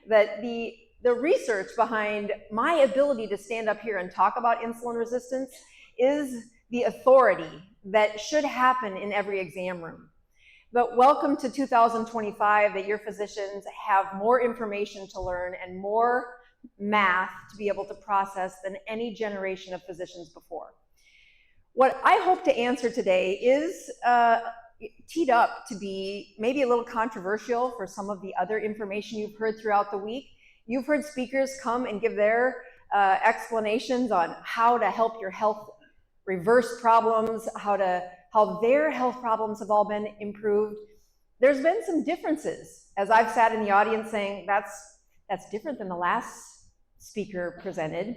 that the research behind my ability to stand up here and talk about insulin resistance is the authority that should happen in every exam room. But welcome to 2025, that your physicians have more information to learn and more math to be able to process than any generation of physicians before. What I hope to answer today is teed up to be maybe a little controversial for some of the other information you've heard throughout the week. You've heard speakers come and give their explanations on how to help your health reverse problems, how their health problems have all been improved. There's been some differences, as I've sat in the audience saying, that's different than the last speaker presented.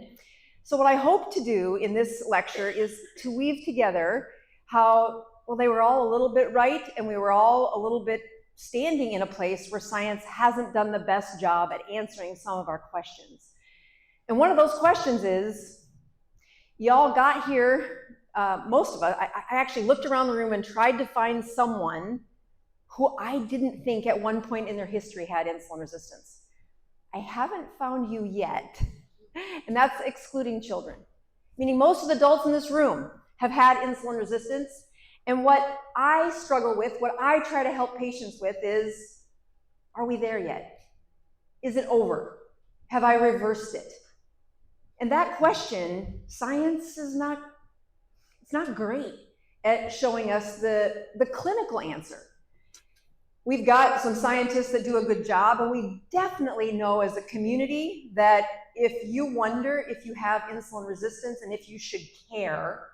So what I hope to do in this lecture is to weave together how, well, they were all a little bit right, and we were all a little bit standing in a place where science hasn't done the best job at answering some of our questions. And one of those questions is, y'all got here, most of us, I actually looked around the room and tried to find someone who I didn't think at one point in their history had insulin resistance. I haven't found you yet, and that's excluding children. Meaning most of the adults in this room have had insulin resistance, and what I struggle with, what I try to help patients with is, are we there yet? Is it over? Have I reversed it? And that question, science is not, it's not great at showing us the clinical answer. We've got some scientists that do a good job, and we definitely know as a community that if you wonder if you have insulin resistance and if you should care,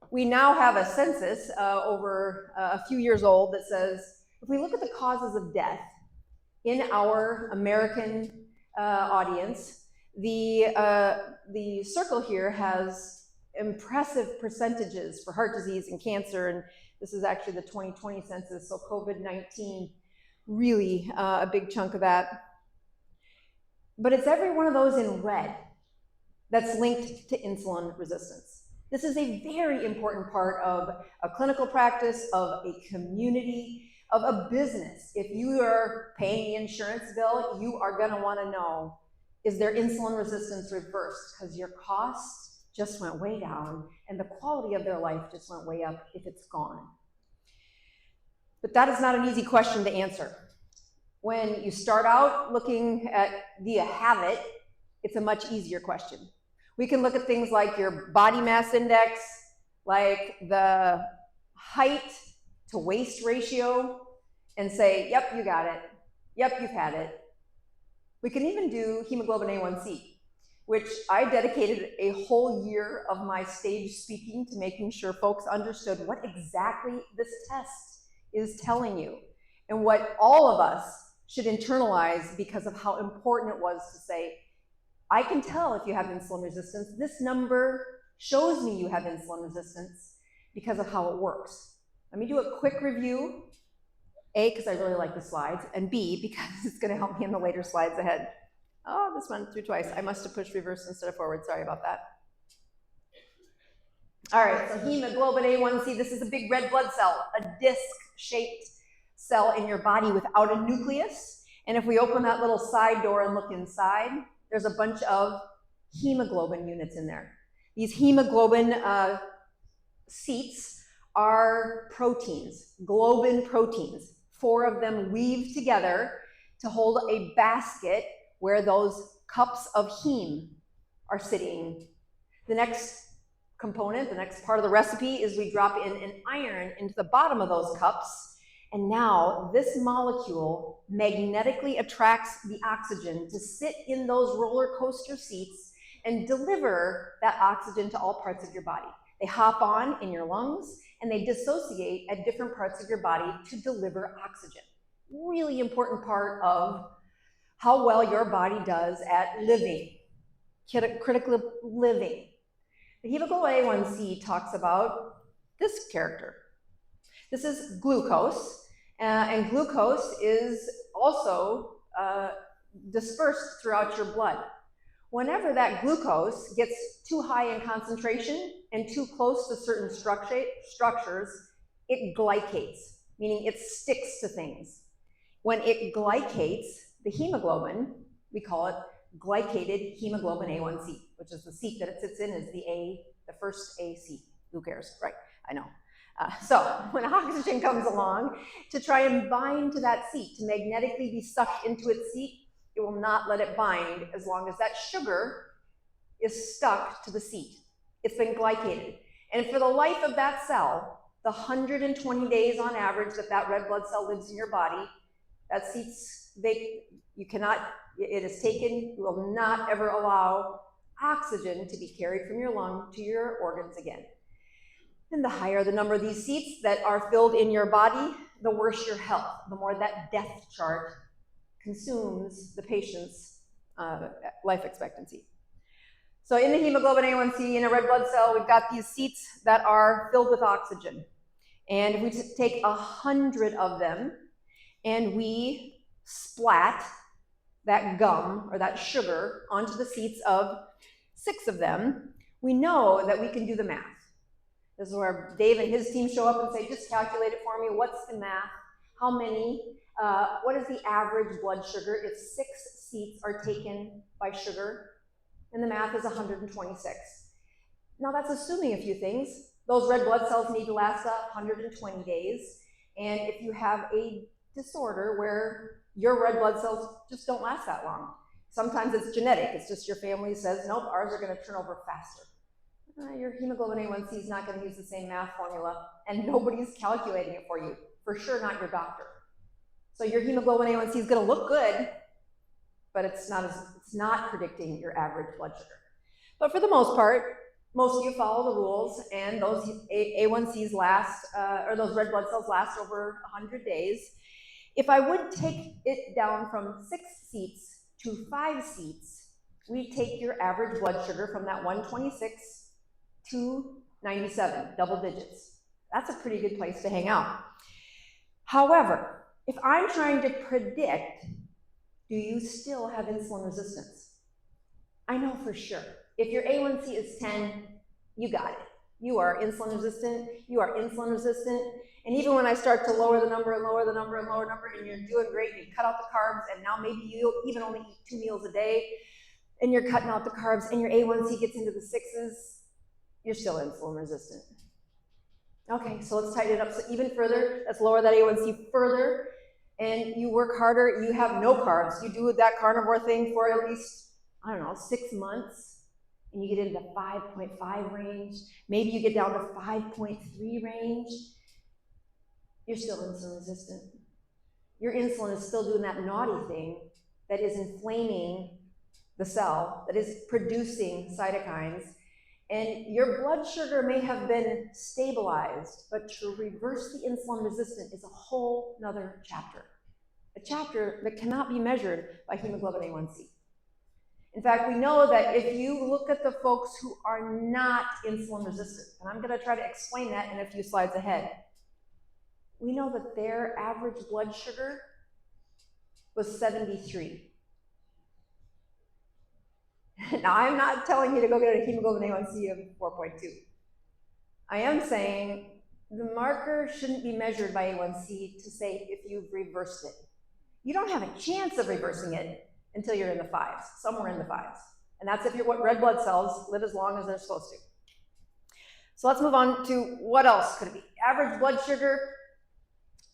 we now have a census over a few years old that says, if we look at the causes of death in our American audience, the circle here has impressive percentages for heart disease and cancer, and this is actually the 2020 census, so COVID-19, really a big chunk of that. But it's every one of those in red that's linked to insulin resistance. This is a very important part of a clinical practice, of a community, of a business. If you are paying the insurance bill, you are gonna wanna know, is their insulin resistance reversed? Because your cost just went way down and the quality of their life just went way up if it's gone. But that is not an easy question to answer. When you start out looking at, do you have it? It's a much easier question. We can look at things like your body mass index, like the height to waist ratio, and say, yep, you got it. Yep, you've had it. We can even do hemoglobin A1C, which I dedicated a whole year of my stage speaking to making sure folks understood what exactly this test is telling you, and what all of us should internalize because of how important it was to say, I can tell if you have insulin resistance. This number shows me you have insulin resistance because of how it works. Let me do a quick review. A, because I really like the slides, and B, because it's going to help me in the later slides ahead. Oh, this went through twice. I must have pushed reverse instead of forward. Sorry about that. All right, so hemoglobin A1C, this is a big red blood cell, a disc-shaped cell in your body without a nucleus. And if we open that little side door and look inside, there's a bunch of hemoglobin units in there. These hemoglobin seats are proteins, globin proteins. 4 of them weave together to hold a basket where those cups of heme are sitting. The next component, the next part of the recipe is we drop in an iron into the bottom of those cups. And now this molecule magnetically attracts the oxygen to sit in those roller coaster seats and deliver that oxygen to all parts of your body. They hop on in your lungs and they dissociate at different parts of your body to deliver oxygen. Really important part of how well your body does at living, critical living. The hemoglobin A1C talks about this character. This is glucose, and glucose is also dispersed throughout your blood. Whenever that glucose gets too high in concentration and too close to certain structures, it glycates, meaning it sticks to things. When it glycates, the hemoglobin, we call it glycated hemoglobin A1C, which is the seat that it sits in, is the first A seat. Who cares, right? I know. So when oxygen comes along to try and bind to that seat, to magnetically be sucked into its seat, it will not let it bind as long as that sugar is stuck to the seat. It's been glycated. And for the life of that cell, the 120 days on average that red blood cell lives in your body, that seat's vacant. You cannot, it is taken, you will not ever allow oxygen to be carried from your lung to your organs again. And the higher the number of these seats that are filled in your body, the worse your health, the more that death chart consumes the patient's life expectancy. So in the hemoglobin A1C, in a red blood cell, we've got these seats that are filled with oxygen. And if we take 100 of them and we splat that gum or that sugar onto the seats of 6 of them, we know that we can do the math. This is where Dave and his team show up and say, just calculate it for me. What's the math? How many? What is the average blood sugar if 6 seats are taken by sugar? And the math is 126. Now that's assuming a few things. Those red blood cells need to last 120 days. And if you have a disorder where your red blood cells just don't last that long, sometimes it's genetic. It's just your family says, nope, ours are going to turn over faster. Your hemoglobin A1C is not going to use the same math formula, and nobody's calculating it for you. For sure not your doctor. So your hemoglobin A1C is going to look good, but it's not predicting your average blood sugar. But for the most part, most of you follow the rules, and those A1Cs last, or those red blood cells last over 100 days. If I would take it down from 6 seats to 5 seats, we take your average blood sugar from that 126 to 97, double digits. That's a pretty good place to hang out. However, if I'm trying to predict, do you still have insulin resistance? I know for sure. If your A1C is 10, you got it. You are insulin resistant, you are insulin resistant. And even when I start to lower the number and lower the number and lower the number, and you're doing great, and you cut out the carbs, and now maybe you even only eat 2 meals a day, and you're cutting out the carbs, and your A1C gets into the 6s, you're still insulin resistant. Okay, so let's tighten it up so even further. Let's lower that A1C further, and you work harder. You have no carbs. You do that carnivore thing for at least, I don't know, 6 months, and you get into 5.5 range. Maybe you get down to 5.3 range. You're still insulin resistant. Your insulin is still doing that naughty thing that is inflaming the cell, that is producing cytokines. And your blood sugar may have been stabilized, but to reverse the insulin resistance is a whole nother chapter. A chapter that cannot be measured by hemoglobin A1C. In fact, we know that if you look at the folks who are not insulin resistant, and I'm going to try to explain that in a few slides ahead, we know that their average blood sugar was 73. Now, I'm not telling you to go get a hemoglobin A1C of 4.2. I am saying the marker shouldn't be measured by A1C to say if you've reversed it. You don't have a chance of reversing it until you're in the 5s, somewhere in the 5s. And that's if your red blood cells live as long as they're supposed to. So let's move on to what else could it be? Average blood sugar,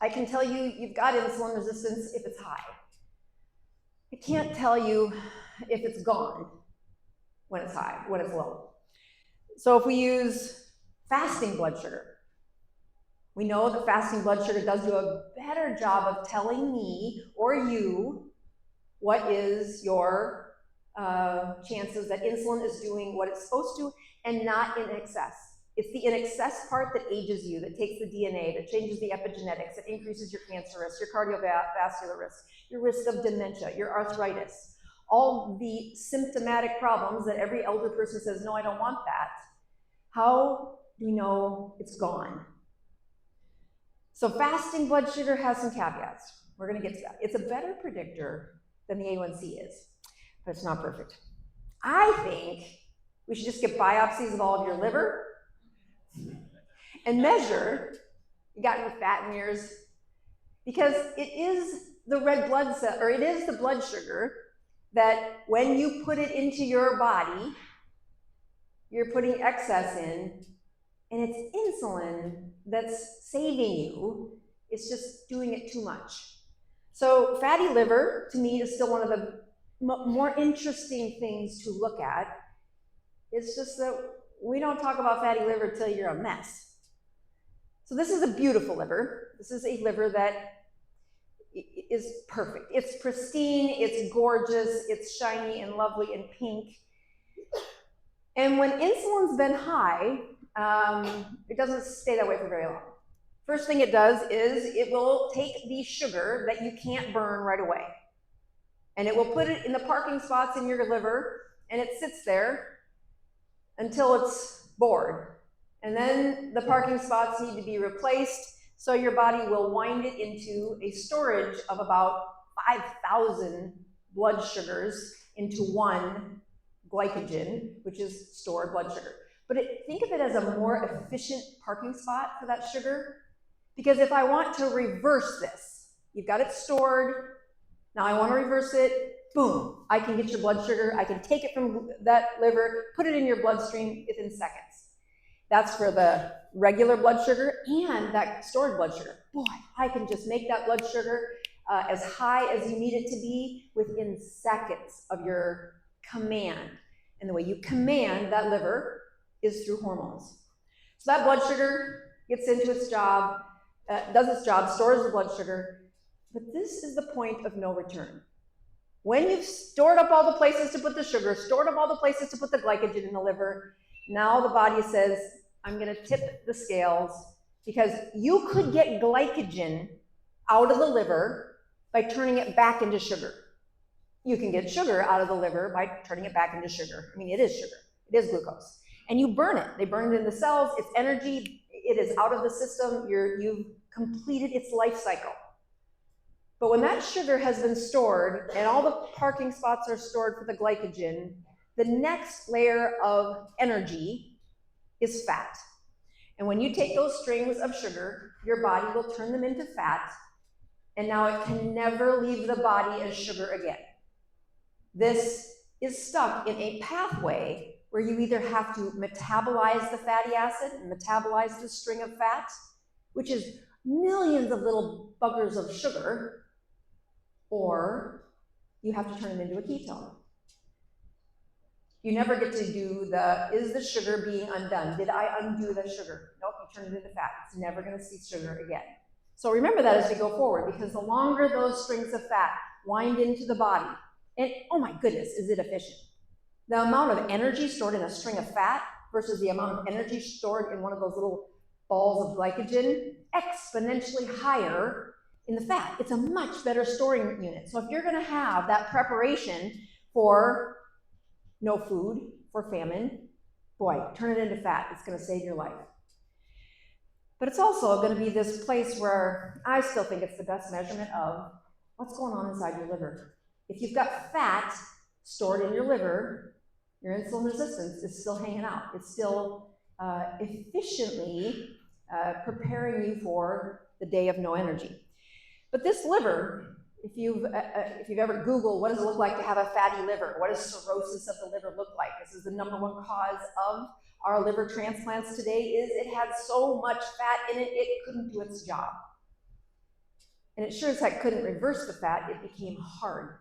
I can tell you you've got insulin resistance if it's high. I can't tell you if it's gone when it's high, when it's low. So if we use fasting blood sugar, we know that fasting blood sugar does do a better job of telling me or you what is your chances that insulin is doing what it's supposed to and not in excess. It's the in excess part that ages you, that takes the DNA, that changes the epigenetics, that increases your cancer risk, your cardiovascular risk, your risk of dementia, your arthritis. All the symptomatic problems that every elder person says, no, I don't want that. How do we know it's gone? So fasting blood sugar has some caveats. We're going to get to that. It's a better predictor than the A1C is, but it's not perfect. I think we should just get biopsies of all of your liver and measure, you got any fat in yours, because it is the red blood cell, or it is the blood sugar that when you put it into your body, you're putting excess in, and it's insulin that's saving you. It's just doing it too much. So fatty liver, to me, is still one of the more interesting things to look at. It's just that we don't talk about fatty liver till you're a mess. So this is a beautiful liver. This is a liver that is perfect. It's pristine, it's gorgeous, it's shiny and lovely and pink. And when insulin's been high, it doesn't stay that way for very long. First thing it does is it will take the sugar that you can't burn right away, and it will put it in the parking spots in your liver, and it sits there until it's bored. And then the parking spots need to be replaced, so your body will wind it into a storage of about 5,000 blood sugars into one glycogen, which is stored blood sugar. But think of it as a more efficient parking spot for that sugar, because if I want to reverse this, you've got it stored, now I want to reverse it, boom, I can get your blood sugar, I can take it from that liver, put it in your bloodstream within seconds. That's for the regular blood sugar and that stored blood sugar. Boy, I can just make that blood sugar as high as you need it to be within seconds of your command. And the way you command that liver is through hormones. So that blood sugar gets into its job, does its job, stores the blood sugar, but this is the point of no return. When you've stored up all the places to put the sugar, stored up all the places to put the glycogen in the liver, now the body says, I'm going to tip the scales, because you could get glycogen out of the liver by turning it back into sugar. You can get sugar out of the liver by turning it back into sugar. I mean, it is sugar. It is glucose. And you burn it. They burn it in the cells. It's energy. It is out of the system. You've completed its life cycle. But when that sugar has been stored and all the parking spots are stored for the glycogen, the next layer of energy is fat. And when you take those strings of sugar, your body will turn them into fat, and now it can never leave the body as sugar again. This is stuck in a pathway where you either have to metabolize the fatty acid and metabolize the string of fat, which is millions of little buggers of sugar, or you have to turn it into a ketone. You never get to do is the sugar being undone? Did I undo the sugar? Nope, you turn it into fat. It's never going to see sugar again. So remember that as we go forward, because the longer those strings of fat wind into the body, and oh my goodness, is it efficient? The amount of energy stored in a string of fat versus the amount of energy stored in one of those little balls of glycogen, exponentially higher in the fat. It's a much better storing unit. So if you're going to have that preparation for no food, for famine, boy, turn it into fat. It's going to save your life. But it's also going to be this place where I still think it's the best measurement of what's going on inside your liver. If you've got fat stored in your liver, your insulin resistance is still hanging out. It's still efficiently preparing you for the day of no energy. But this liver, if you've ever Googled what does it look like to have a fatty liver, what does cirrhosis of the liver look like? This is the number one cause of our liver transplants today, is it had so much fat in it, it couldn't do its job. And it sure as heck couldn't reverse the fat, it became hard.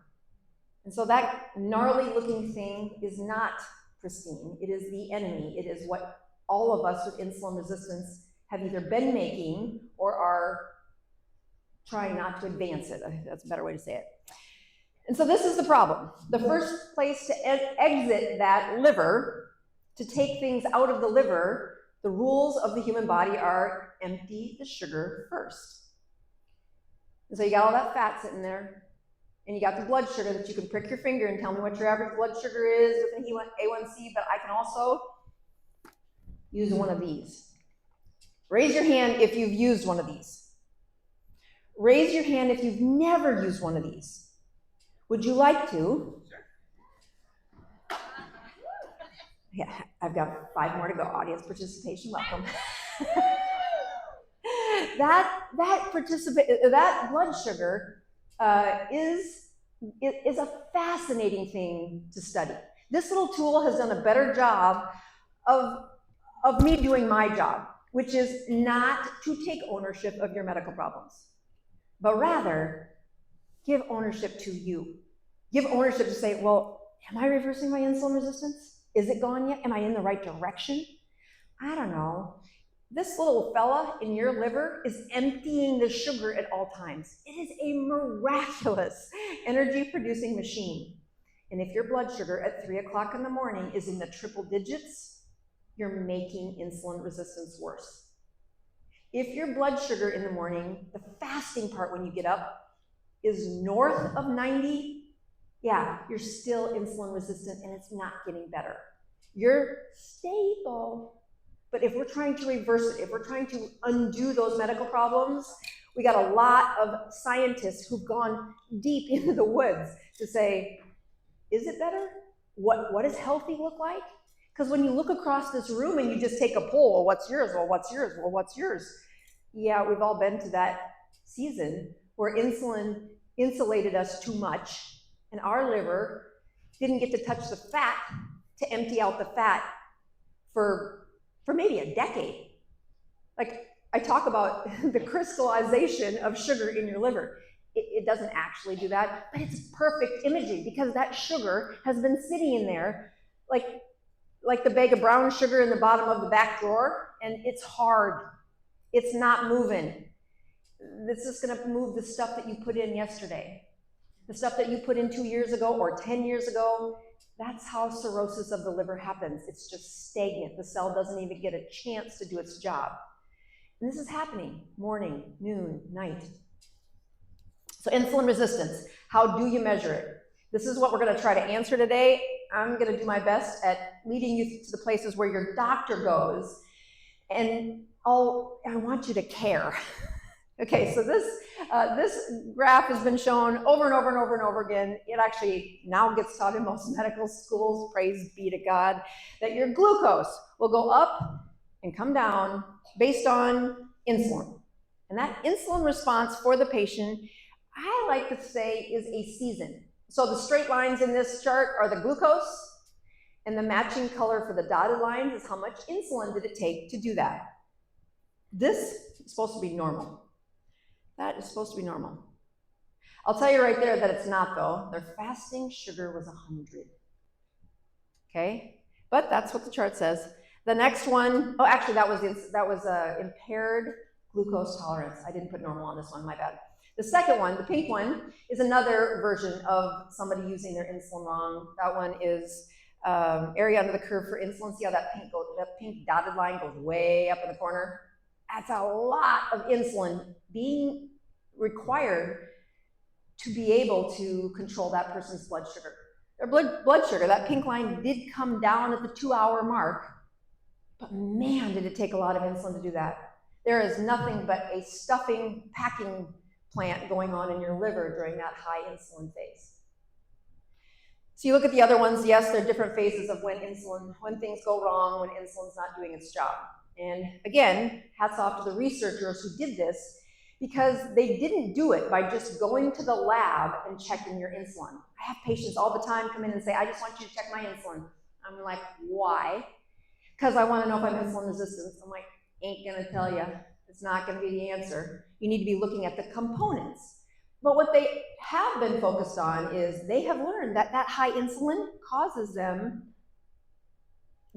And so that gnarly looking thing is not pristine. It is the enemy. It is what all of us with insulin resistance have either been making or are trying not to advance it. I think that's a better way to say it. And so this is the problem. The first place to exit that liver, to take things out of the liver, the rules of the human body are empty the sugar first. And so you got all that fat sitting there, and you got the blood sugar that you can prick your finger and tell me what your average blood sugar is with an A1C, but I can also use one of these. Raise your hand if you've used one of these. Raise your hand if you've never used one of these. Would you like to? Yeah, I've got 5 more to go. Audience participation, welcome. that blood sugar is a fascinating thing to study. This little tool has done a better job of me doing my job, which is not to take ownership of your medical problems, but rather give ownership to you. Give ownership to say, well, am I reversing my insulin resistance? Is it gone yet? Am I in the right direction? I don't know. This little fella in your liver is emptying the sugar at all times. It is a miraculous energy-producing machine. And if your blood sugar at 3 o'clock in the morning is in the triple digits, you're making insulin resistance worse. If your blood sugar in the morning, the fasting part when you get up, is north of 90, yeah, you're still insulin resistant and it's not getting better. You're stable. But if we're trying to reverse it, if we're trying to undo those medical problems, we got a lot of scientists who've gone deep into the woods to say, is it better? What does healthy look like? Because when you look across this room and you just take a poll, well, what's yours? Well, what's yours? Well, what's yours? Yeah, we've all been to that season where insulin insulated us too much and our liver didn't get to touch the fat to empty out the fat for maybe a decade. Like I talk about the crystallization of sugar in your liver. It doesn't actually do that, but it's perfect imaging because that sugar has been sitting in there like the bag of brown sugar in the bottom of the back drawer, and it's hard. It's not moving. This is gonna move the stuff that you put in yesterday. The stuff that you put in 2 years ago or 10 years ago. That's how cirrhosis of the liver happens. It's just stagnant. The cell doesn't even get a chance to do its job. And this is happening morning, noon, night. So insulin resistance, how do you measure it? This is what we're gonna try to answer today. I'm gonna do my best at leading you to the places where your doctor goes, and I want you to care. Okay, so this graph has been shown over and over and over and over again. It actually now gets taught in most medical schools, praise be to God, that your glucose will go up and come down based on insulin. And that insulin response for the patient, I like to say, is a season. So the straight lines in this chart are the glucose, and the matching color for the dotted lines is how much insulin did it take to do that. This is supposed to be normal. That is supposed to be normal. I'll tell you right there that it's not, though. Their fasting sugar was 100. Okay? But that's what the chart says. The next one, oh, actually, that was impaired glucose tolerance. I didn't put normal on this one, my bad. The second one, the pink one, is another version of somebody using their insulin wrong. That one is area under the curve for insulin. See how that pink dotted line goes way up in the corner? That's a lot of insulin being required to be able to control that person's blood sugar. Their blood sugar, that pink line did come down at the 2-hour mark, but man, did it take a lot of insulin to do that. There is nothing but a stuffing, packing plant going on in your liver during that high insulin phase. So you look at the other ones, yes, there are different phases of when things go wrong, when insulin's not doing its job. And again, hats off to the researchers who did this, because they didn't do it by just going to the lab and checking your insulin. I have patients all the time come in and say, I just want you to check my insulin. I'm like, why? Because I want to know if I'm insulin resistant. I'm like, ain't gonna tell you. It's not gonna be the answer. You need to be looking at the components. But what they have been focused on is they have learned that that high insulin causes them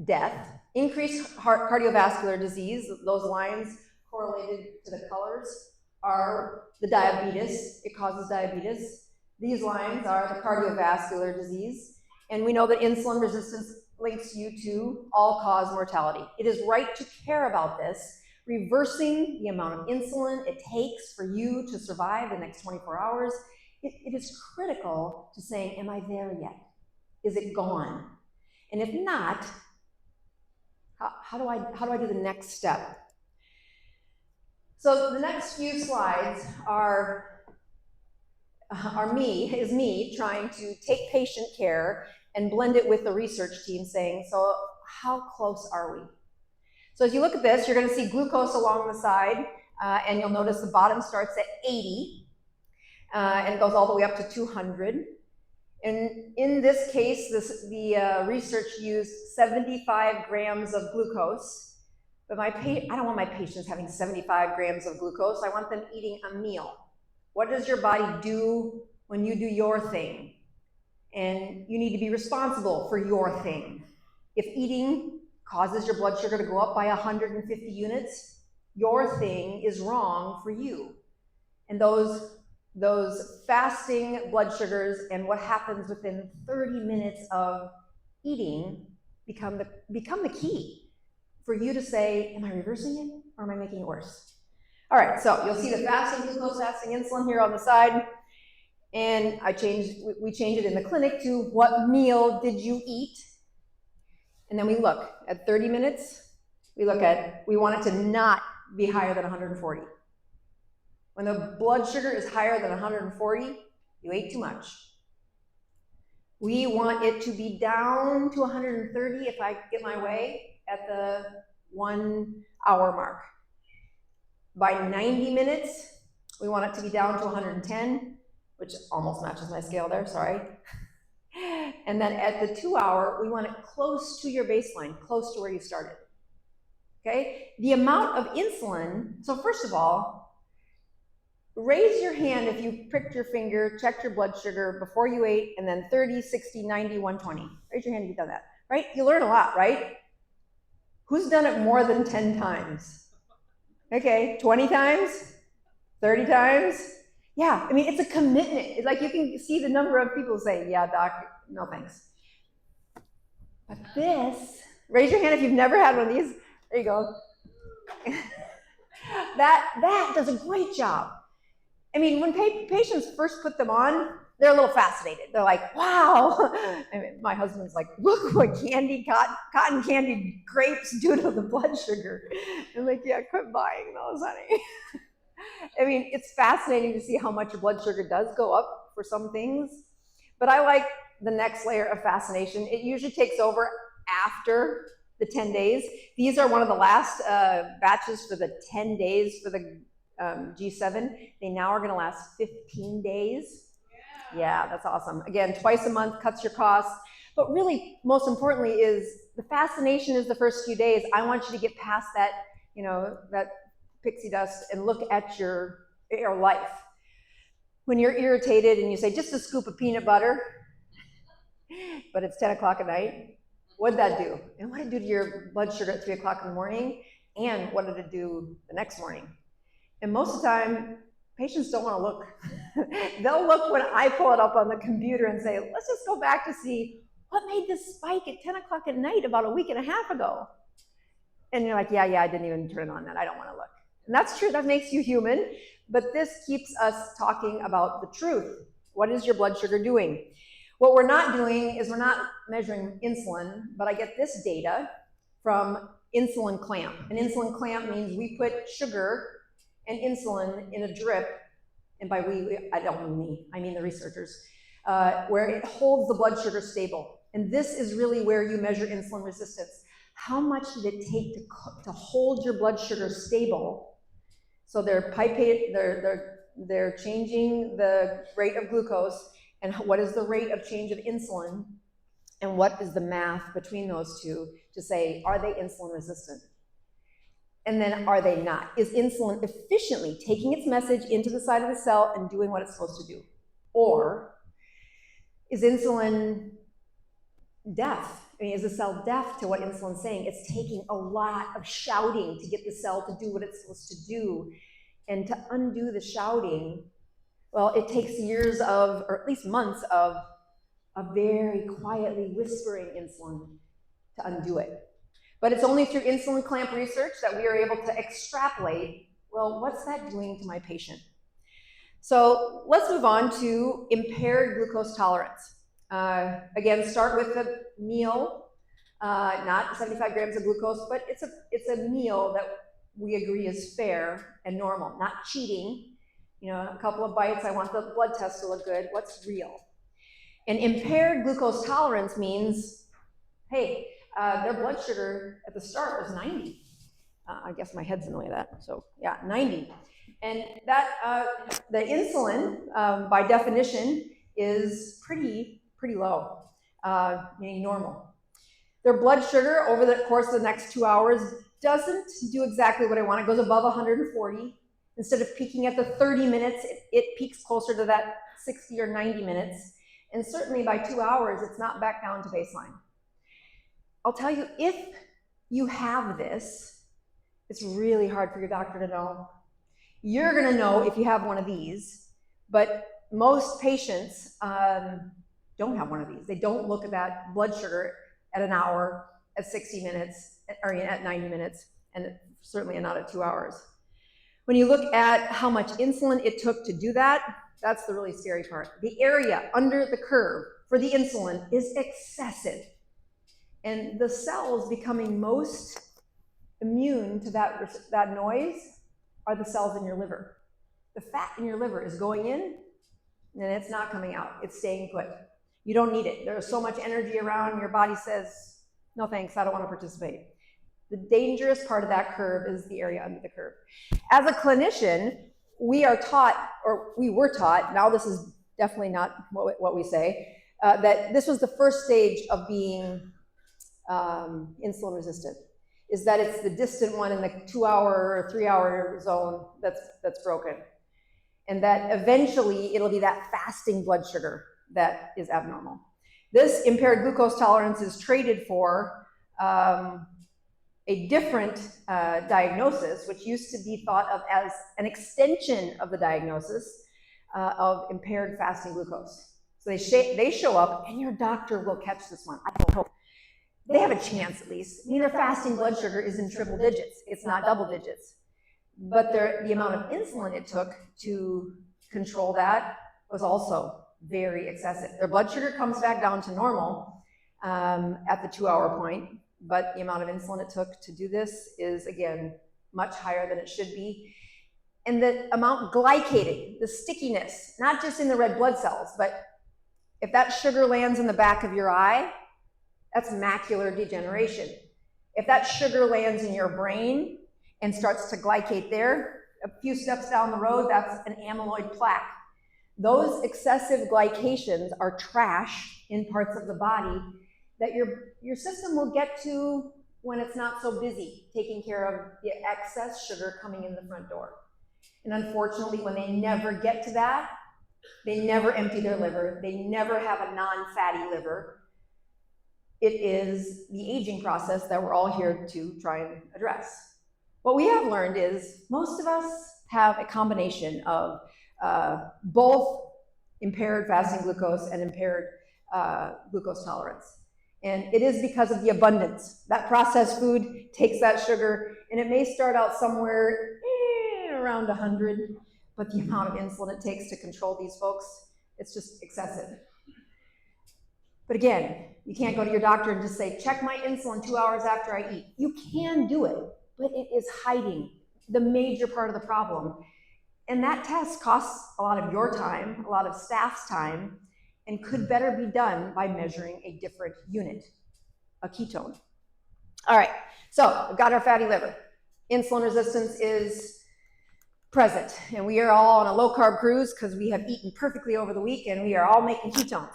death, increased cardiovascular disease. Those lines correlated to the colors are the diabetes. It causes diabetes. These lines are the cardiovascular disease. And we know that insulin resistance links you to all-cause mortality. It is right to care about this, reversing the amount of insulin it takes for you to survive the next 24 hours. It is critical to saying, am I there yet? Is it gone? And if not, how do I do the next step? So the next few slides are me trying to take patient care and blend it with the research team saying, so how close are we? So as you look at this, you're gonna see glucose along the side, and you'll notice the bottom starts at 80. and it goes all the way up to 200. And in this case, the research used 75 grams of glucose. But I don't want my patients having 75 grams of glucose. I want them eating a meal. What does your body do when you do your thing? And you need to be responsible for your thing. If eating causes your blood sugar to go up by 150 units, your thing is wrong for you. And those fasting blood sugars and what happens within 30 minutes of eating become the key for you to say, am I reversing it or am I making it worse? All right, so you'll see the fasting glucose, fasting insulin here on the side. And we changed it in the clinic to what meal did you eat? And then we look at 30 minutes, we want it to not be higher than 140. When the blood sugar is higher than 140, you ate too much. We want it to be down to 130 if I get my way at the 1 hour mark. By 90 minutes, we want it to be down to 110, which almost matches my scale there, sorry. And then at the 2 hour, we want it close to your baseline, close to where you started. Okay? The amount of insulin, so first of all, raise your hand if you pricked your finger, checked your blood sugar before you ate, and then 30, 60, 90, 120. Raise your hand if you've done that, right? You learn a lot, right? Who's done it more than 10 times? Okay, 20 times? 30 times? Yeah, I mean, it's a commitment. It's like you can see the number of people say, yeah, doc, no thanks. But this, raise your hand if you've never had one of these. There you go. That does a great job. I mean, when patients first put them on, they're a little fascinated. They're like, wow. I mean, my husband's like, look what cotton candy grapes do to the blood sugar. I'm like, yeah, quit buying those, honey. I mean, it's fascinating to see how much your blood sugar does go up for some things. But I like the next layer of fascination. It usually takes over after the 10 days. These are one of the last batches for the 10 days for the G7. They now are going to last 15 days. Yeah, that's awesome. Again, twice a month cuts your costs. But really, most importantly, is the fascination is the first few days. I want you to get past that, that pixie dust and look at your life. When you're irritated and you say, just a scoop of peanut butter, but it's 10 o'clock at night, what did that do? And what did it do to your blood sugar at 3 o'clock in the morning? And what did it do the next morning? And most of the time, patients don't want to look. They'll look when I pull it up on the computer and say, let's just go back to see what made this spike at 10 o'clock at night about a week and a half ago. And you're like, yeah, I didn't even turn on that. I don't want to look. And that's true, that makes you human, but this keeps us talking about the truth. What is your blood sugar doing? What we're not doing is we're not measuring insulin, but I get this data from insulin clamp. An insulin clamp means we put sugar and insulin in a drip, and by we, I don't mean me, I mean the researchers, where it holds the blood sugar stable. And this is really where you measure insulin resistance. How much did it take to hold your blood sugar stable? So they're changing the rate of glucose, and what is the rate of change of insulin, and what is the math between those two to say, are they insulin resistant? And then are they not? Is insulin efficiently taking its message into the side of the cell and doing what it's supposed to do? Or is insulin deaf? I mean, is the cell deaf to what insulin's saying? It's taking a lot of shouting to get the cell to do what it's supposed to do. And to undo the shouting, well, it takes years of, or at least months of, a very quietly whispering insulin to undo it. But it's only through insulin clamp research that we are able to extrapolate, well, what's that doing to my patient? So let's move on to impaired glucose tolerance. Again, start with the meal, not 75 grams of glucose, but it's a meal that we agree is fair and normal, not cheating. A couple of bites, I want the blood test to look good. What's real? And impaired glucose tolerance means, hey, their blood sugar at the start was 90. I guess my head's in the way of that. So yeah, 90. And that, the insulin, by definition, is pretty low, meaning normal. Their blood sugar over the course of the next 2 hours doesn't do exactly what I want. It goes above 140. Instead of peaking at the 30 minutes, it peaks closer to that 60 or 90 minutes. And certainly by 2 hours, it's not back down to baseline. I'll tell you, if you have this, it's really hard for your doctor to know. You're gonna know if you have one of these, but most patients don't have one of these. They don't look at that blood sugar at an hour, at 60 minutes, or at 90 minutes, and certainly not at 2 hours. When you look at how much insulin it took to do that, that's the really scary part. The area under the curve for the insulin is excessive. And the cells becoming most immune to that noise are the cells in your liver. The fat in your liver is going in, and it's not coming out. It's staying put. You don't need it. There's so much energy around, your body says, no thanks, I don't want to participate. The dangerous part of that curve is the area under the curve. As a clinician, we are taught, or we were taught, now this is definitely not what we say, that this was the first stage of being insulin resistant, is that it's the distant one in the 2 hour or 3 hour zone that's broken. And that eventually it'll be that fasting blood sugar that is abnormal. This impaired glucose tolerance is traded for a different diagnosis, which used to be thought of as an extension of the diagnosis of impaired fasting glucose. So they show up, and your doctor will catch this one. I don't hope. They have a chance at least. I mean, their fasting blood sugar is in triple digits. It's not double digits. But the amount of insulin it took to control that was also very excessive. Their blood sugar comes back down to normal at the 2 hour point, but the amount of insulin it took to do this is, again, much higher than it should be. And the amount glycated, the stickiness, not just in the red blood cells, but if that sugar lands in the back of your eye, that's macular degeneration. If that sugar lands in your brain and starts to glycate there, a few steps down the road, that's an amyloid plaque. Those excessive glycations are trash in parts of the body that your system will get to when it's not so busy taking care of the excess sugar coming in the front door. And unfortunately, when they never get to that, they never empty their liver, they never have a non-fatty liver. It is the aging process that we're all here to try and address. What we have learned is most of us have a combination of both impaired fasting glucose and impaired glucose tolerance. And it is because of the abundance. That processed food takes that sugar, and it may start out somewhere around 100, but the amount of insulin it takes to control these folks, it's just excessive. But again, you can't go to your doctor and just say, check my insulin 2 hours after I eat. You can do it, but it is hiding the major part of the problem. And that test costs a lot of your time, a lot of staff's time, and could better be done by measuring a different unit, a ketone. All right, so we've got our fatty liver. Insulin resistance is present, and we are all on a low-carb cruise because we have eaten perfectly over the week, and we are all making ketones.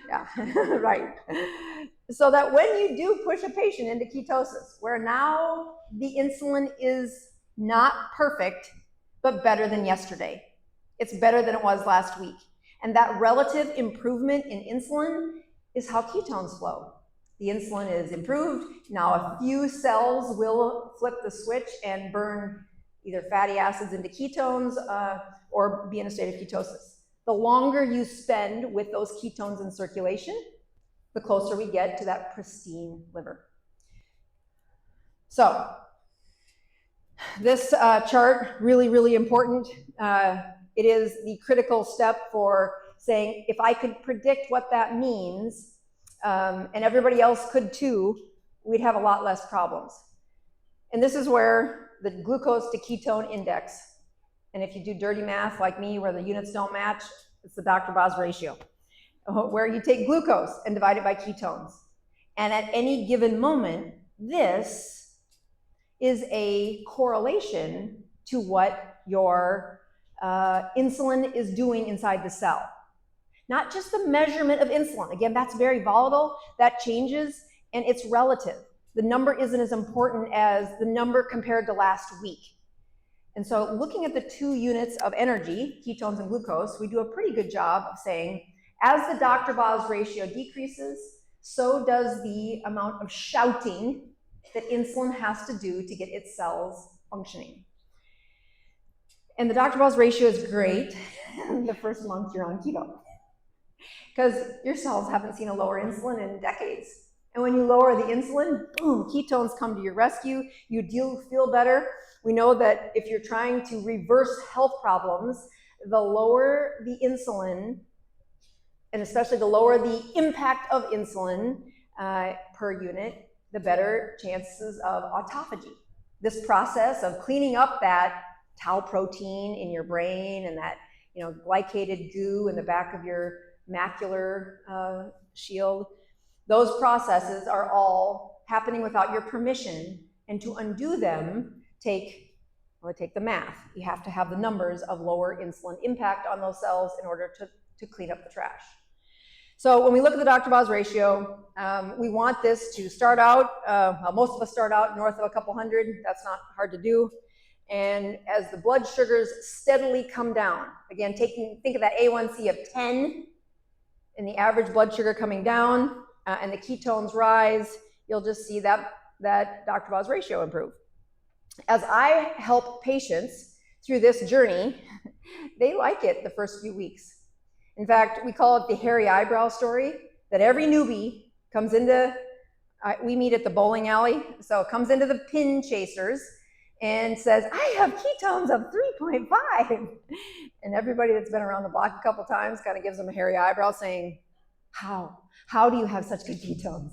Yeah, right. So that when you do push a patient into ketosis, where now the insulin is not perfect, but better than yesterday. It's better than it was last week. And that relative improvement in insulin is how ketones flow. The insulin is improved. Now a few cells will flip the switch and burn either fatty acids into ketones or be in a state of ketosis. The longer you spend with those ketones in circulation, the closer we get to that pristine liver. So this chart, really, really important. It is the critical step for saying, if I could predict what that means, and everybody else could too, we'd have a lot less problems. And this is where the glucose to ketone index, and if you do dirty math like me where the units don't match, it's the Dr. Boz ratio, where you take glucose and divide it by ketones. And at any given moment, this is a correlation to what your insulin is doing inside the cell. Not just the measurement of insulin. Again, that's very volatile, that changes, and it's relative. The number isn't as important as the number compared to last week. And so looking at the 2 units of energy, ketones and glucose, we do a pretty good job of saying, as the Dr. Boz ratio decreases, so does the amount of shouting that insulin has to do to get its cells functioning. And the Dr. Boz ratio is great the first month you're on keto, because your cells haven't seen a lower insulin in decades. And when you lower the insulin, boom, ketones come to your rescue. You feel better. We know that if you're trying to reverse health problems, the lower the insulin, and especially the lower the impact of insulin per unit, the better chances of autophagy. This process of cleaning up that tau protein in your brain and that glycated goo in the back of your macular shield, those processes are all happening without your permission, and to undo them take the math. You have to have the numbers of lower insulin impact on those cells in order to clean up the trash. So when we look at the Dr. Boz ratio, we want this to start out, most of us start out north of a couple hundred. That's not hard to do. And as the blood sugars steadily come down, again, think of that A1C of 10 and the average blood sugar coming down, and the ketones rise, you'll just see that Dr. Boz ratio improve. As I help patients through this journey, they like it the first few weeks. In fact, we call it the hairy eyebrow story, that every newbie comes into, we meet at the bowling alley, so comes into the pin chasers and says, I have ketones of 3.5. And everybody that's been around the block a couple times kind of gives them a hairy eyebrow saying, how do you have such good ketones?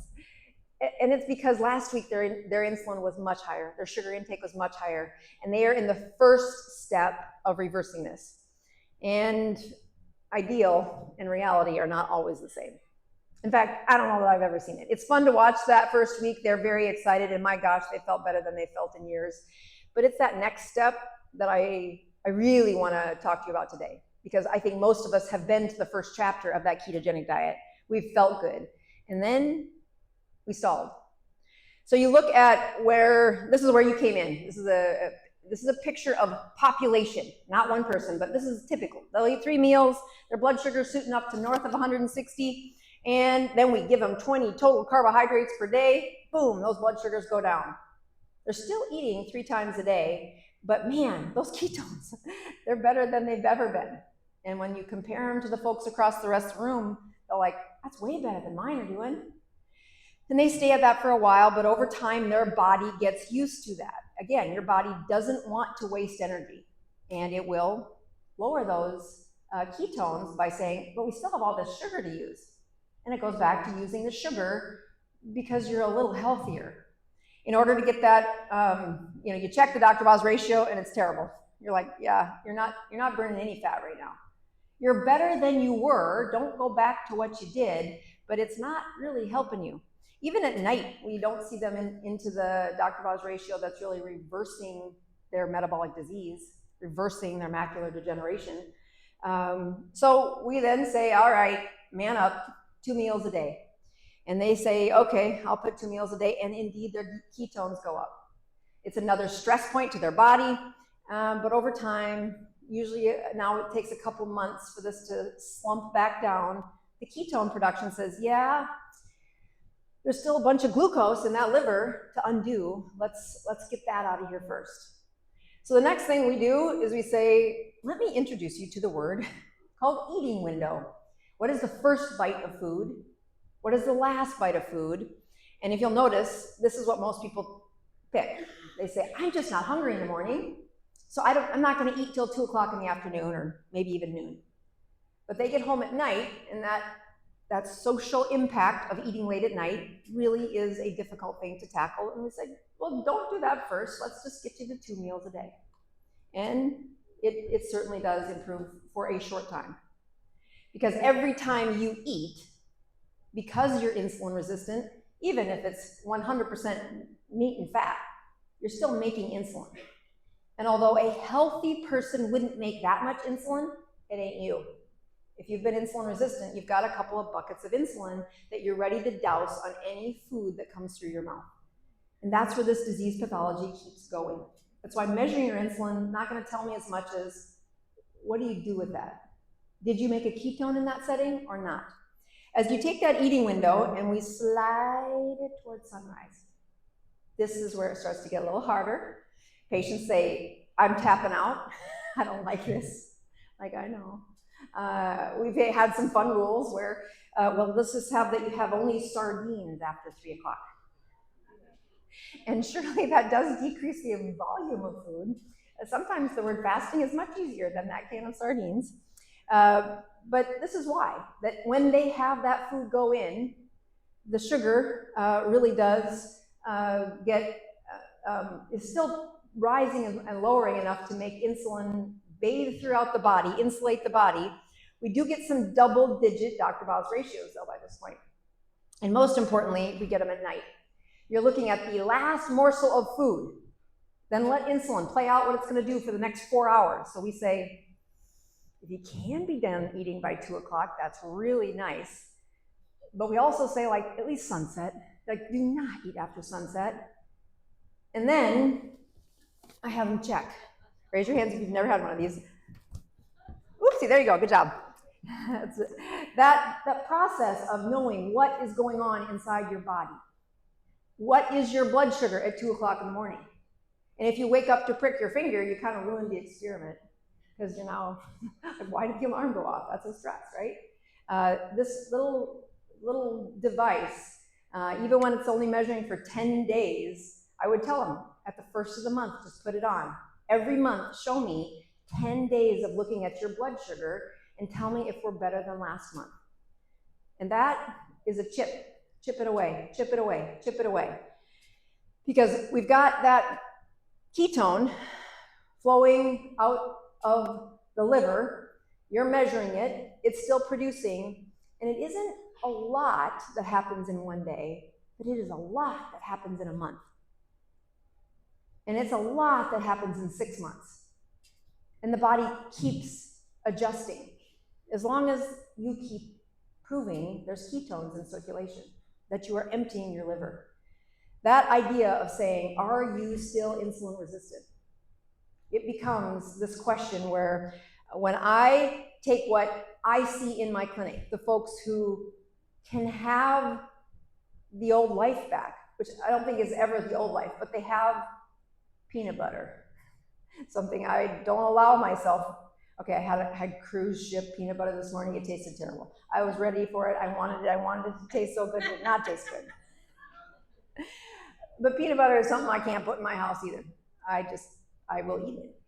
And it's because last week their insulin was much higher, their sugar intake was much higher, and they are in the first step of reversing this. And ideal and reality are not always the same. In fact, I don't know that I've ever seen it. It's fun to watch that first week. They're very excited, and my gosh, they felt better than they felt in years. But it's that next step that I really want to talk to you about today, because I think most of us have been to the first chapter of that ketogenic diet. We've felt good, and then we stalled. So you look at this is where you came in. This is a picture of population, not one person, but this is typical. They'll eat 3 meals, their blood sugar's shooting up to north of 160, and then we give them 20 total carbohydrates per day. Boom, those blood sugars go down. They're still eating 3 times a day, but man, those ketones, they're better than they've ever been. And when you compare them to the folks across the rest of the room, they're like, that's way better than mine are doing. And they stay at that for a while, but over time, their body gets used to that. Again, your body doesn't want to waste energy, and it will lower those ketones by saying, but we still have all this sugar to use. And it goes back to using the sugar because you're a little healthier. In order to get that, you check the Dr. Boz ratio and it's terrible. You're like, yeah, you're not burning any fat right now. You're better than you were. Don't go back to what you did, but it's not really helping you. Even at night, we don't see them into the Dr. Boz ratio that's really reversing their metabolic disease, reversing their macular degeneration. So we then say, all right, man up, 2 meals a day. And they say, okay, I'll put 2 meals a day, and indeed their ketones go up. It's another stress point to their body, but over time, usually now it takes a couple months for this to slump back down. The ketone production says, yeah, there's still a bunch of glucose in that liver to undo. Let's get that out of here first. So the next thing we do is we say, let me introduce you to the word called eating window. What is the first bite of food? What is the last bite of food? And if you'll notice, this is what most people pick. They say, I'm just not hungry in the morning, so I'm not going to eat till 2 o'clock in the afternoon, or maybe even noon. But they get home at night, and that social impact of eating late at night really is a difficult thing to tackle. And we say, well, don't do that first. Let's just get you to 2 meals a day. And it certainly does improve for a short time. Because every time you eat, because you're insulin resistant, even if it's 100% meat and fat, you're still making insulin. And although a healthy person wouldn't make that much insulin, it ain't you. If you've been insulin resistant, you've got a couple of buckets of insulin that you're ready to douse on any food that comes through your mouth. And that's where this disease pathology keeps going. That's why measuring your insulin not going to tell me as much as, what do you do with that? Did you make a ketone in that setting or not? As you take that eating window and we slide it towards sunrise, this is where it starts to get a little harder. Patients say, I'm tapping out. I don't like this. Like, I know. We've had some fun rules where, well, let's just have that you have only sardines after 3 o'clock. And surely that does decrease the volume of food. Sometimes the word fasting is much easier than that can of sardines. But this is why, that when they have that food go in, the sugar really does is still rising and lowering enough to make insulin bathe throughout the body, insulate the body. We do get some double-digit Dr. Bowles ratios, though, by this point. And most importantly, we get them at night. You're looking at the last morsel of food. Then let insulin play out what it's going to do for the next 4 hours. So we say, if you can be done eating by 2 o'clock, that's really nice. But we also say, like, at least sunset. Like, do not eat after sunset. And then I have them check. Raise your hands if you've never had one of these. Oopsie, there you go, good job. that process of knowing what is going on inside your body. What is your blood sugar at 2 o'clock in the morning? And if you wake up to prick your finger, you kind of ruined the experiment, because you're now, why did the alarm go off? That's a stress, right? This little device, even when it's only measuring for 10 days, I would tell them at the first of the month, just put it on. Every month, show me 10 days of looking at your blood sugar and tell me if we're better than last month. And that is a chip. Chip it away, chip it away, chip it away. Because we've got that ketone flowing out of the liver, you're measuring it, it's still producing, and it isn't a lot that happens in one day, but it is a lot that happens in a month. And it's a lot that happens in 6 months. And the body keeps adjusting. As long as you keep proving there's ketones in circulation, that you are emptying your liver. That idea of saying, are you still insulin resistant? It becomes this question where when I take what I see in my clinic, the folks who can have the old life back, which I don't think is ever the old life, but they have peanut butter, something I don't allow myself. Okay, I had cruise ship peanut butter this morning. It tasted terrible. I was ready for it. I wanted it to taste so good, but not taste good. But peanut butter is something I can't put in my house either. I will eat it.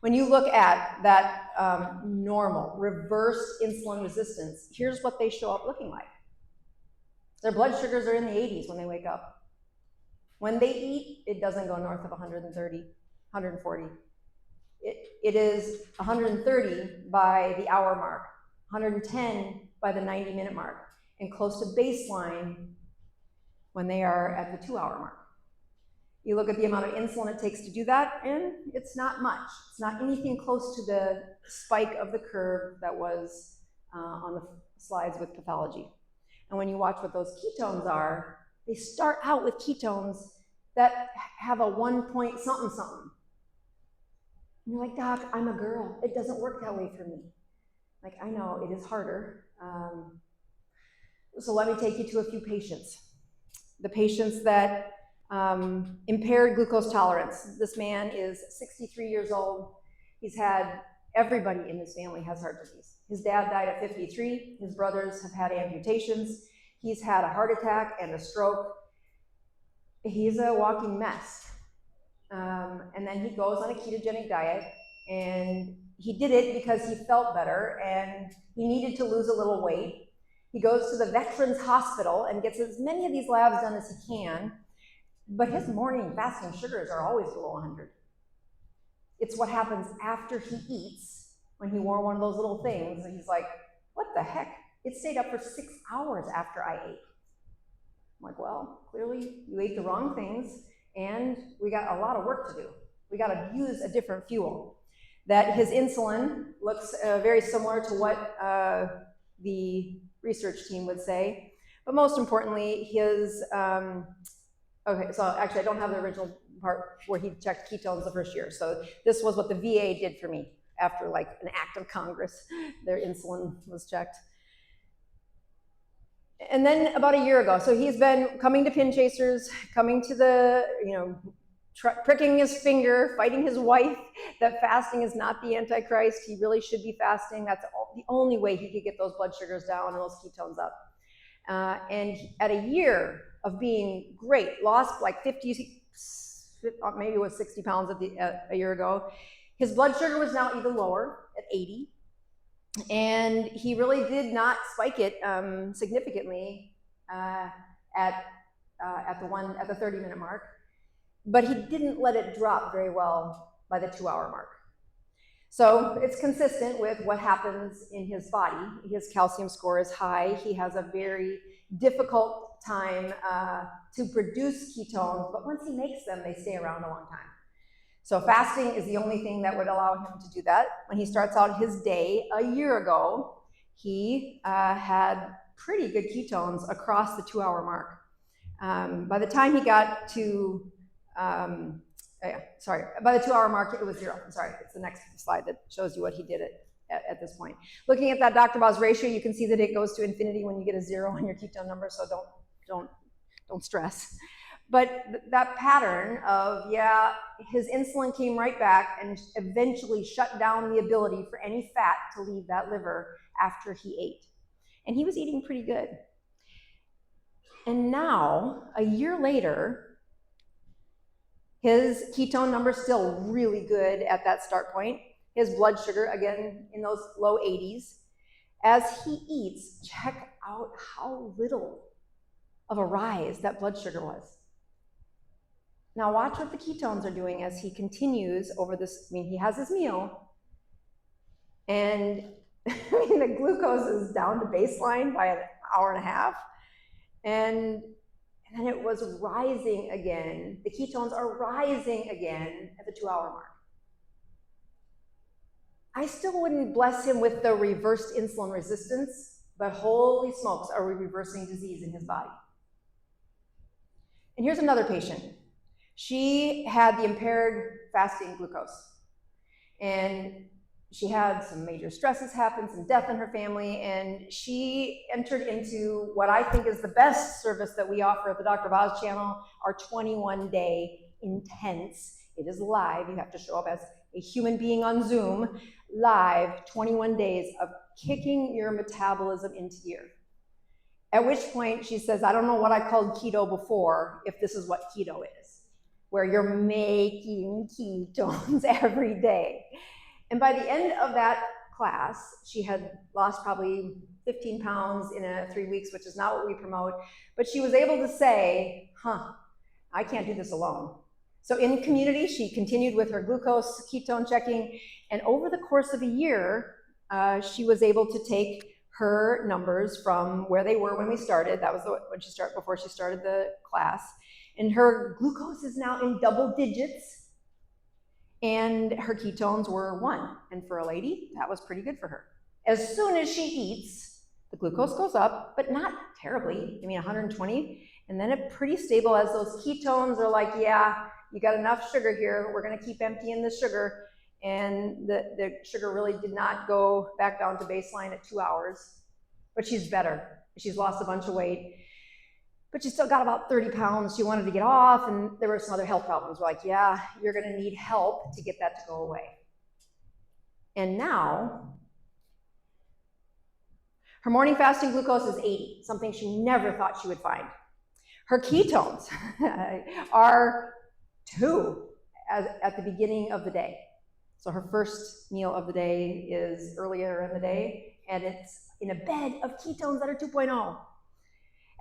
When you look at that normal, reversed insulin resistance, here's what they show up looking like. Their blood sugars are in the 80s when they wake up. When they eat, it doesn't go north of 130, 140. It is 130 by the hour mark, 110 by the 90-minute mark, and close to baseline when they are at the 2-hour mark. You look at the amount of insulin it takes to do that, and it's not much. It's not anything close to the spike of the curve that was on the slides with pathology. And when you watch what those ketones are, they start out with ketones that have a 1 point something something. And you're like, Doc, I'm a girl. It doesn't work that way for me. Like, I know, it is harder. So let me take you to a few patients. The patients that impaired glucose tolerance. This man is 63 years old. He's had, everybody in his family has heart disease. His dad died at 53. His brothers have had amputations. He's had a heart attack and a stroke. He's a walking mess. And then he goes on a ketogenic diet, and he did it because he felt better and he needed to lose a little weight. He goes to the Veterans Hospital and gets as many of these labs done as he can, but his morning fasting sugars are always below 100. It's what happens after he eats, when he wore one of those little things, and he's like, what the heck? It stayed up for 6 hours after I ate. I'm like, well, clearly you ate the wrong things and we got a lot of work to do. We got to use a different fuel. That his insulin looks very similar to what the research team would say, but most importantly, his, okay, so actually I don't have the original part where he checked ketones the first year. So this was what the VA did for me after like an act of Congress, their insulin was checked. And then about a year ago, so he's been coming to Pin Chasers, coming to the, pricking his finger, fighting his wife that fasting is not the Antichrist. He really should be fasting. That's the only way he could get those blood sugars down and those ketones up. And at a year of being great, lost like 50, maybe it was 60 pounds a year ago. His blood sugar was now even lower at 80. And he really did not spike it significantly at the 30-minute mark, but he didn't let it drop very well by the 2-hour mark. So it's consistent with what happens in his body. His calcium score is high. He has a very difficult time to produce ketones, but once he makes them, they stay around a long time. So fasting is the only thing that would allow him to do that. When he starts out his day a year ago, he had pretty good ketones across the 2-hour mark. By the time he got to, by the 2-hour mark, it was 0. I'm sorry, it's the next slide that shows you what he did at this point. Looking at that Dr. Boz ratio, you can see that it goes to infinity when you get a 0 on your ketone number, so don't stress. But that pattern of, his insulin came right back and eventually shut down the ability for any fat to leave that liver after he ate. And he was eating pretty good. And now, a year later, his ketone number's still really good at that start point. His blood sugar, again, in those low 80s. As he eats, check out how little of a rise that blood sugar was. Now watch what the ketones are doing as he continues over this. He has his meal, and the glucose is down to baseline by an hour and a half, and then it was rising again. The ketones are rising again at the 2-hour mark. I still wouldn't bless him with the reversed insulin resistance, but holy smokes, are we reversing disease in his body. And here's another patient. She had the impaired fasting glucose, and she had some major stresses happen, some death in her family, and she entered into what I think is the best service that we offer at the Dr. Boz channel, our 21-day intense. It is live. You have to show up as a human being on Zoom, live, 21 days of kicking your metabolism into gear. At which point she says, I don't know what I called keto before, if this is what keto is, where you're making ketones every day. And by the end of that class, she had lost probably 15 pounds in 3 weeks, which is not what we promote, but she was able to say, I can't do this alone. So in community, she continued with her glucose ketone checking, and over the course of a year, she was able to take her numbers from where they were when we started. That was before she started the class. And her glucose is now in double digits, and her ketones were 1. And for a lady, that was pretty good for her. As soon as she eats, the glucose goes up, but not terribly. 120, and then it's pretty stable as those ketones are like, you got enough sugar here. We're gonna keep emptying the sugar. And the sugar really did not go back down to baseline at 2 hours, but she's better. She's lost a bunch of weight, but she still got about 30 pounds. She wanted to get off, and there were some other health problems. We're like, you're gonna need help to get that to go away. And now, her morning fasting glucose is 80, something she never thought she would find. Her ketones are 2 at the beginning of the day. So her first meal of the day is earlier in the day, and it's in a bed of ketones that are 2.0.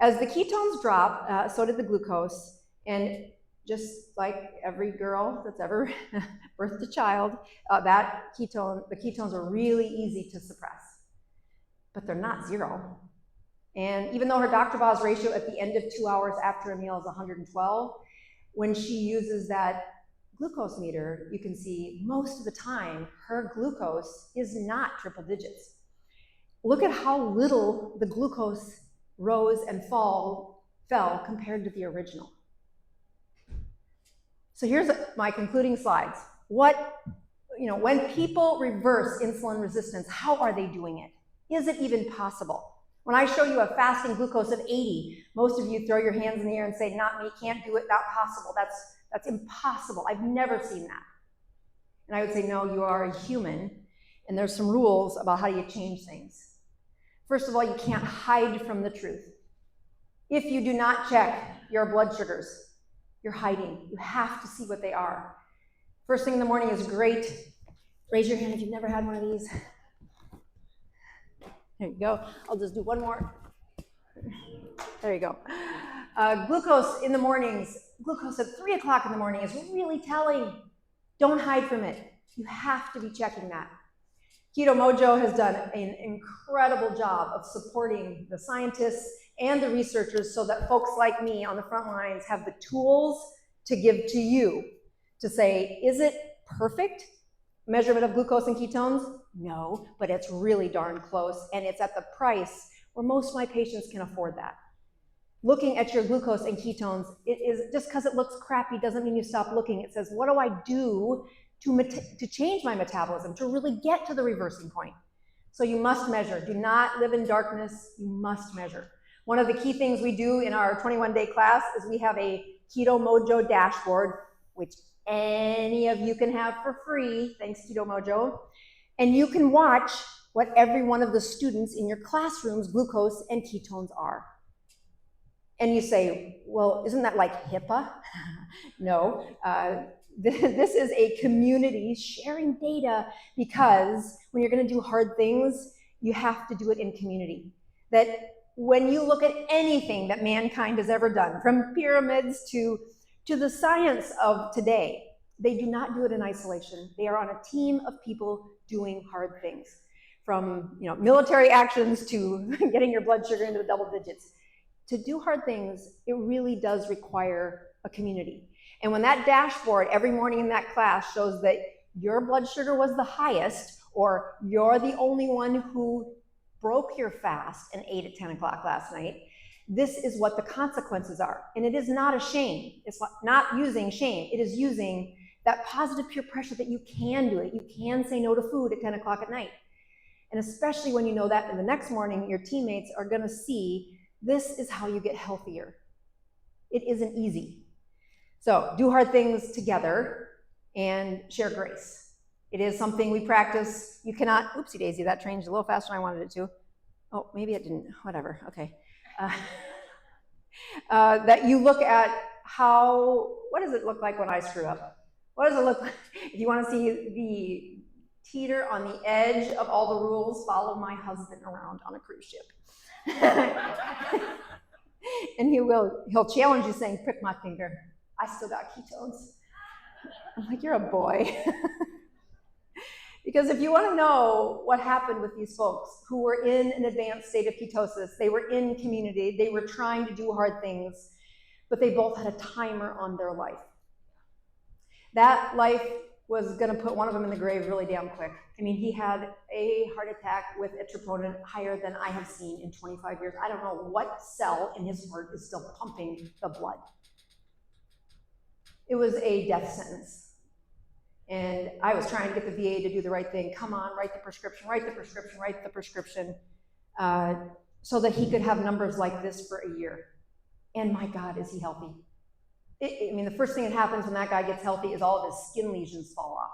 As the ketones drop, so did the glucose, and just like every girl that's ever birthed a child, the ketones are really easy to suppress, but they're not 0. And even though her Dr. Boz ratio at the end of 2 hours after a meal is 112, when she uses that glucose meter, you can see most of the time her glucose is not triple digits. Look at how little the glucose rose and fell compared to the original. So here's my concluding slides. When people reverse insulin resistance, how are they doing it? Is it even possible? When I show you a fasting glucose of 80, most of you throw your hands in the air and say, not me, can't do it, not possible. That's impossible. I've never seen that. And I would say, no, you are a human, and there's some rules about how you change things. First of all, you can't hide from the truth. If you do not check your blood sugars, you're hiding. You have to see what they are. First thing in the morning is great. Raise your hand if you've never had one of these. There you go. I'll just do one more. There you go. Glucose in the mornings, glucose at 3 o'clock in the morning is really telling. Don't hide from it. You have to be checking that. Keto Mojo has done an incredible job of supporting the scientists and the researchers so that folks like me on the front lines have the tools to give to you to say, is it perfect? Measurement of glucose and ketones? No, but it's really darn close, and it's at the price where most of my patients can afford that. Looking at your glucose and ketones, it is just because it looks crappy doesn't mean you stop looking. It says, what do I do to change my metabolism, to really get to the reversing point? So you must measure. Do not live in darkness. You must measure. One of the key things we do in our 21-day class is we have a Keto Mojo dashboard, which any of you can have for free, thanks Keto Mojo. And you can watch what every one of the students in your classroom's glucose and ketones are. And you say, well, isn't that like HIPAA? No, this is a community sharing data, because when you're gonna do hard things, you have to do it in community. That when you look at anything that mankind has ever done, from pyramids to the science of today, they do not do it in isolation. They are on a team of people doing hard things, from military actions to getting your blood sugar into the double digits. To do hard things, it really does require a community. And when that dashboard every morning in that class shows that your blood sugar was the highest, or you're the only one who broke your fast and ate at 10 o'clock last night, this is what the consequences are. And it is not a shame. It's not using shame. It is using that positive peer pressure that you can do it. You can say no to food at 10 o'clock at night. And especially when you know that in the next morning, your teammates are gonna see this is how you get healthier. It isn't easy. So do hard things together and share grace. It is something we practice. You cannot, oopsie daisy, that changed a little faster than I wanted it to. Oh, maybe it didn't, whatever, okay. That you look at what does it look like when I screw up? What does it look like? If you want to see the teeter on the edge of all the rules, follow my husband around on a cruise ship. And he'll challenge you saying, prick my finger. I still got ketones. I'm like, you're a boy. Because if you want to know what happened with these folks who were in an advanced state of ketosis, they were in community, they were trying to do hard things, but they both had a timer on their life. That life was going to put one of them in the grave really damn quick. I mean, he had a heart attack with a troponin higher than I have seen in 25 years. I don't know what cell in his heart is still pumping the blood. It was a death sentence. And I was trying to get the VA to do the right thing. Come on, write the prescription, write the prescription, write the prescription, so that he could have numbers like this for a year. And my God, is he healthy? I mean, the first thing that happens when that guy gets healthy is all of his skin lesions fall off.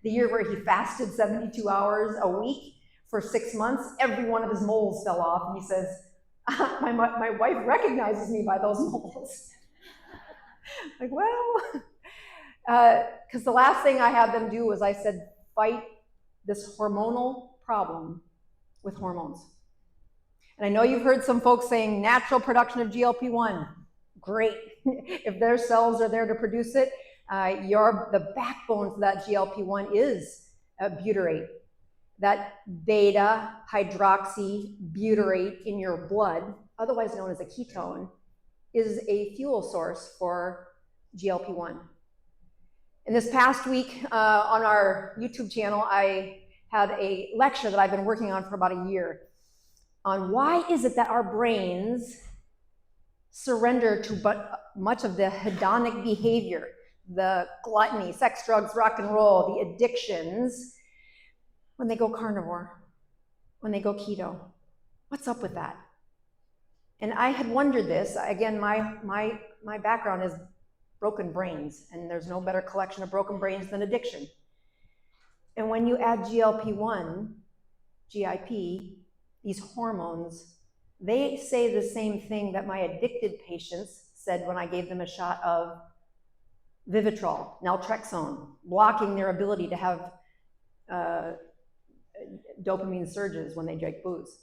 The year where he fasted 72 hours a week for 6 months, every one of his moles fell off. And he says, my wife recognizes me by those moles. Like, well, because the last thing I had them do was I said, fight this hormonal problem with hormones. And I know you've heard some folks saying natural production of GLP-1. Great. If their cells are there to produce it, the backbone to that GLP-1 is butyrate. that beta hydroxybutyrate in your blood, otherwise known as a ketone, is a fuel source for GLP-1. And this past week on our YouTube channel, I had a lecture that I've been working on for about a year on why is it that our brains surrender to much of the hedonic behavior, the gluttony, sex, drugs, rock and roll, the addictions, when they go carnivore, when they go keto. What's up with that? And I had wondered this. Again, my background is broken brains, and there's no better collection of broken brains than addiction. And when you add GLP-1, GIP, these hormones, they say the same thing that my addicted patients said when I gave them a shot of Vivitrol, naltrexone, blocking their ability to have dopamine surges when they drink booze.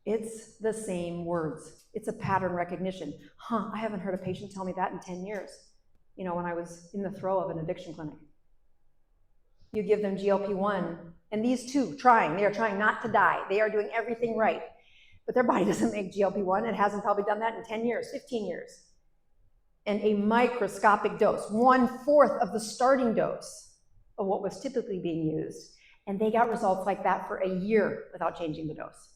It's the same words. It's a pattern recognition. I haven't heard a patient tell me that in 10 years, you know, when I was in the throe of an addiction clinic. You give them GLP-1, and these two they are trying not to die. They are doing everything right, but their body doesn't make GLP-1. It hasn't probably done that in 10 years, 15 years. And a microscopic dose, 1/4 of the starting dose of what was typically being used. And they got results like that for a year without changing the dose.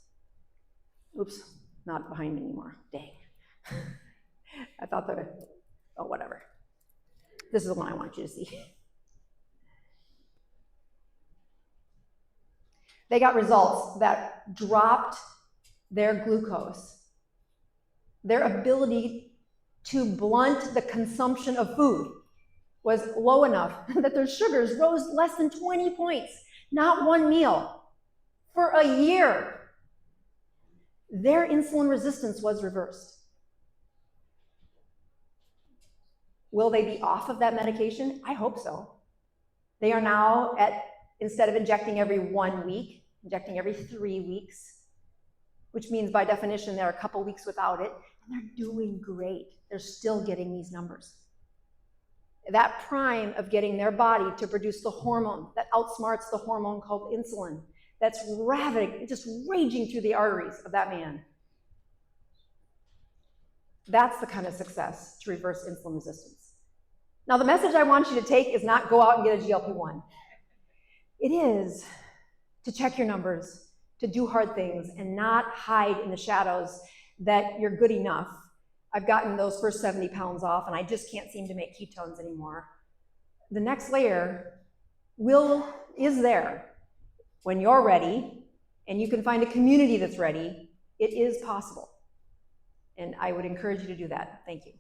Oops, not behind me anymore, dang. I thought oh, whatever. This is the one I want you to see. They got results that dropped their glucose, their ability to blunt the consumption of food was low enough that their sugars rose less than 20 points, not one meal, for a year. Their insulin resistance was reversed. Will they be off of that medication? I hope so. They are now instead of injecting every 1 week, injecting every 3 weeks, which means by definition they're a couple weeks without it, and they're doing great. They're still getting these numbers. That prime of getting their body to produce the hormone that outsmarts the hormone called insulin, that's just raging through the arteries of that man. That's the kind of success to reverse insulin resistance. Now, the message I want you to take is not go out and get a GLP-1. It is to check your numbers, to do hard things, and not hide in the shadows that you're good enough. I've gotten those first 70 pounds off, and I just can't seem to make ketones anymore. The next layer is there. When you're ready, and you can find a community that's ready, it is possible. And I would encourage you to do that. Thank you.